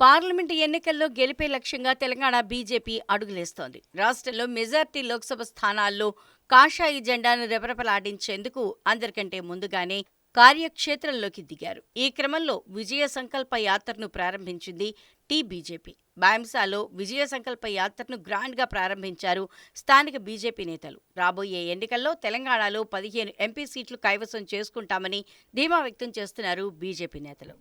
Parliament ఎన్నికల్లో గెలిపే లక్ష్యంగా తెలంగాణ బీజేపీ అడుగులేస్తోంది. రాష్ట్రంలో మెజార్టీ లోక్సభ స్థానాల్లో కాషాయి జెండాను రెపరెపలాడించేందుకు అందరికంటే ముందుగానే కార్యక్షేత్రంలోకి దిగారు. ఈ క్రమంలో విజయ సంకల్ప యాత్రను ప్రారంభించింది బీజేపీ. బాయంసాలో విజయ సంకల్ప యాత్రను గ్రాండ్గా ప్రారంభించారు స్థానిక బీజేపీ నేతలు. రాబోయే ఎన్నికల్లో తెలంగాణలో 15 ఎంపీ సీట్లు కైవసం చేసుకుంటామని ధీమా వ్యక్తం చేస్తున్నారు బీజేపీ నేతలు.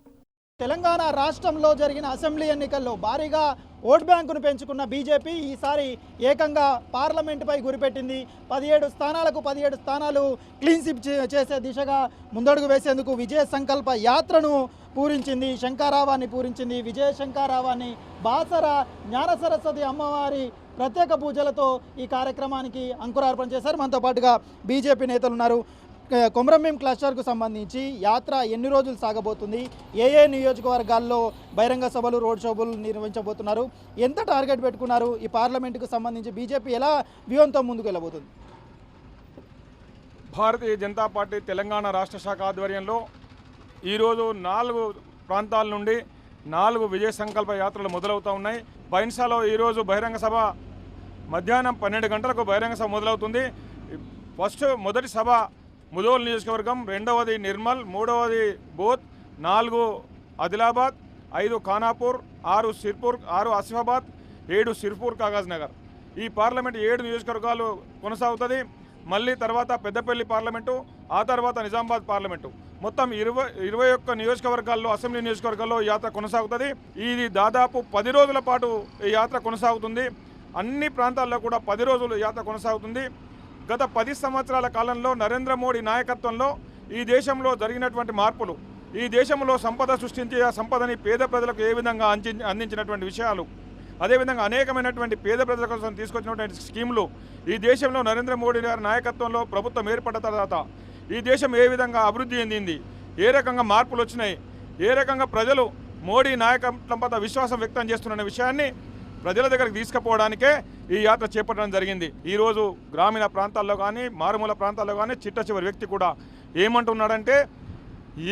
తెలంగాణ రాష్ట్రంలో జరిగిన అసెంబ్లీ ఎన్నికల్లో భారీగా ఓట్ బ్యాంకును పెంచుకున్న బీజేపీ ఈసారి ఏకంగా పార్లమెంటుపై గురిపెట్టింది. 17 స్థానాలకు 17 స్థానాలు క్లీన్ స్వీప్ చేసే దిశగా ముందడుగు వేసేందుకు విజయ సంకల్ప యాత్రను పూరించింది. శంఖారావాన్ని పూరించింది. విజయ శంఖారావాన్ని బాసర జ్ఞాన సరస్వతి అమ్మవారి ప్రత్యేక పూజలతో ఈ కార్యక్రమానికి అంకురార్పణ చేశారు. మనతో పాటుగా బీజేపీ నేతలు ఉన్నారు. కొమరంభీం క్లస్టర్కు సంబంధించి యాత్ర ఎన్ని రోజులు సాగబోతుంది, ఏ నియోజకవర్గాల్లో బహిరంగ సభలు, రోడ్ షోలు నిర్వహించబోతున్నారు, ఎంత టార్గెట్ పెట్టుకున్నారు, ఈ పార్లమెంటుకు సంబంధించి బీజేపీ ఎలా వ్యూహంతో ముందుకు వెళ్ళబోతుంది? భారతీయ జనతా పార్టీ తెలంగాణ రాష్ట్ర శాఖ ఆధ్వర్యంలో ఈరోజు 4 ప్రాంతాల నుండి 4 విజయ సంకల్ప యాత్రలు మొదలవుతూ ఉన్నాయి. బైన్సాలో ఈరోజు బహిరంగ సభ మధ్యాహ్నం 12 గంటలకు బహిరంగ సభ మొదలవుతుంది. మొదటి సభ ముదోల్ నియోజకవర్గం, రెండవది నిర్మల్, మూడవది బోత్, 4 ఆదిలాబాద్, 5 ఖానాపూర్, 6 సిర్పూర్, 6 ఆసిఫాబాద్, 7 సిర్పూర్, కాగజ్ నగర్. ఈ పార్లమెంట్ 7 నియోజకవర్గాలు కొనసాగుతుంది. మళ్ళీ తర్వాత పెద్దపల్లి పార్లమెంటు, ఆ తర్వాత నిజామాబాద్ పార్లమెంటు, మొత్తం 21 నియోజకవర్గాల్లో, అసెంబ్లీ నియోజకవర్గాల్లో ఈ యాత్ర కొనసాగుతుంది. ఇది దాదాపు 10 రోజుల పాటు ఈ యాత్ర కొనసాగుతుంది. అన్ని ప్రాంతాల్లో కూడా 10 రోజులు యాత్ర కొనసాగుతుంది. గత 10 సంవత్సరాల కాలంలో నరేంద్ర మోడీ నాయకత్వంలో ఈ దేశంలో జరిగినటువంటి మార్పులు, ఈ దేశంలో సంపద సృష్టించి ఆ సంపదని పేద ప్రజలకు ఏ విధంగా అందించినటువంటి విషయాలు, అదేవిధంగా అనేకమైనటువంటి పేద ప్రజల కోసం తీసుకొచ్చినటువంటి స్కీములు, ఈ దేశంలో నరేంద్ర మోడీ గారి నాయకత్వంలో ప్రభుత్వం ఏర్పడిన తర్వాత ఈ దేశం ఏ విధంగా అభివృద్ధి చెందింది, ఏ రకంగా మార్పులు వచ్చినాయి, ఏ రకంగా ప్రజలు మోడీ నాయకత్వం పట్ల విశ్వాసం వ్యక్తం చేస్తున్న విషయాన్ని ప్రజల దగ్గరికి తీసుకుపోవడానికే ఈ యాత్ర చేపట్టడం జరిగింది. ఈరోజు గ్రామీణ ప్రాంతాల్లో కానీ, మారుమూల ప్రాంతాల్లో కానీ చిట్ట చివరి వ్యక్తి కూడా ఏమంటున్నాడంటే,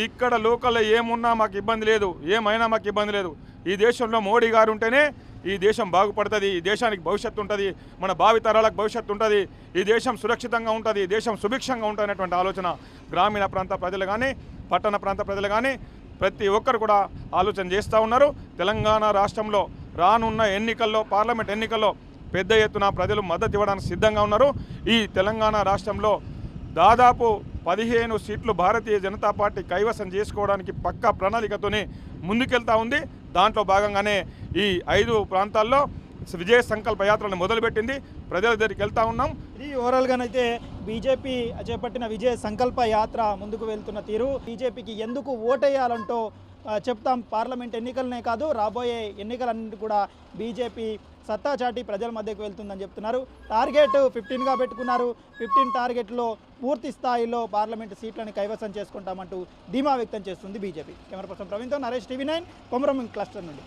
ఇక్కడ లోకల్లో ఏమున్నా మాకు ఇబ్బంది లేదు, ఏమైనా మాకు ఇబ్బంది లేదు, ఈ దేశంలో మోడీ గారు ఉంటేనే ఈ దేశం బాగుపడుతుంది, ఈ దేశానికి భవిష్యత్తు ఉంటుంది, మన భావితరాలకు భవిష్యత్తు ఉంటుంది, ఈ దేశం సురక్షితంగా ఉంటుంది, ఈ దేశం సుభిక్షంగా ఉంటుందనేటువంటి ఆలోచన గ్రామీణ ప్రాంత ప్రజలు కానీ, పట్టణ ప్రాంత ప్రజలు కానీ ప్రతి ఒక్కరు కూడా ఆలోచన చేస్తూ ఉన్నారు. తెలంగాణ రాష్ట్రంలో రానున్న ఎన్నికల్లో, పార్లమెంట్ ఎన్నికల్లో పెద్ద ఎత్తున ప్రజలు మద్దతు ఇవ్వడానికి సిద్ధంగా ఉన్నారు. ఈ తెలంగాణ రాష్ట్రంలో దాదాపు 15 సీట్లు భారతీయ జనతా పార్టీ కైవసం చేసుకోవడానికి పక్కా ప్రణాళికతోనే ముందుకెళ్తా ఉంది. దాంట్లో భాగంగానే ఈ 5 ప్రాంతాల్లో విజయ సంకల్ప యాత్రను మొదలుపెట్టింది. ప్రజల దగ్గరికి వెళ్తా ఉన్నాం. ఇది ఓవరాల్గానైతే బీజేపీ చేపట్టిన విజయ సంకల్ప యాత్ర ముందుకు వెళ్తున్న తీరు, బీజేపీకి ఎందుకు ఓటేయాలంటో చెప్తాం. పార్లమెంట్ ఎన్నికలనే కాదు, రాబోయే ఎన్నికలన్నింటి కూడా బీజేపీ సత్తా చాటి ప్రజల మధ్యకు వెళ్తుందని చెప్తున్నారు. టార్గెట్ 15గా పెట్టుకున్నారు. 15 టార్గెట్లో పూర్తి స్థాయిలో పార్లమెంటు సీట్లను కైవసం చేసుకుంటామంటూ ధీమా వ్యక్తం చేస్తుంది బీజేపీ. కెమెరా పర్సన్ ప్రవీణ్తో నరేష్, TV9, కొమరంభీం క్లస్టర్ నుండి.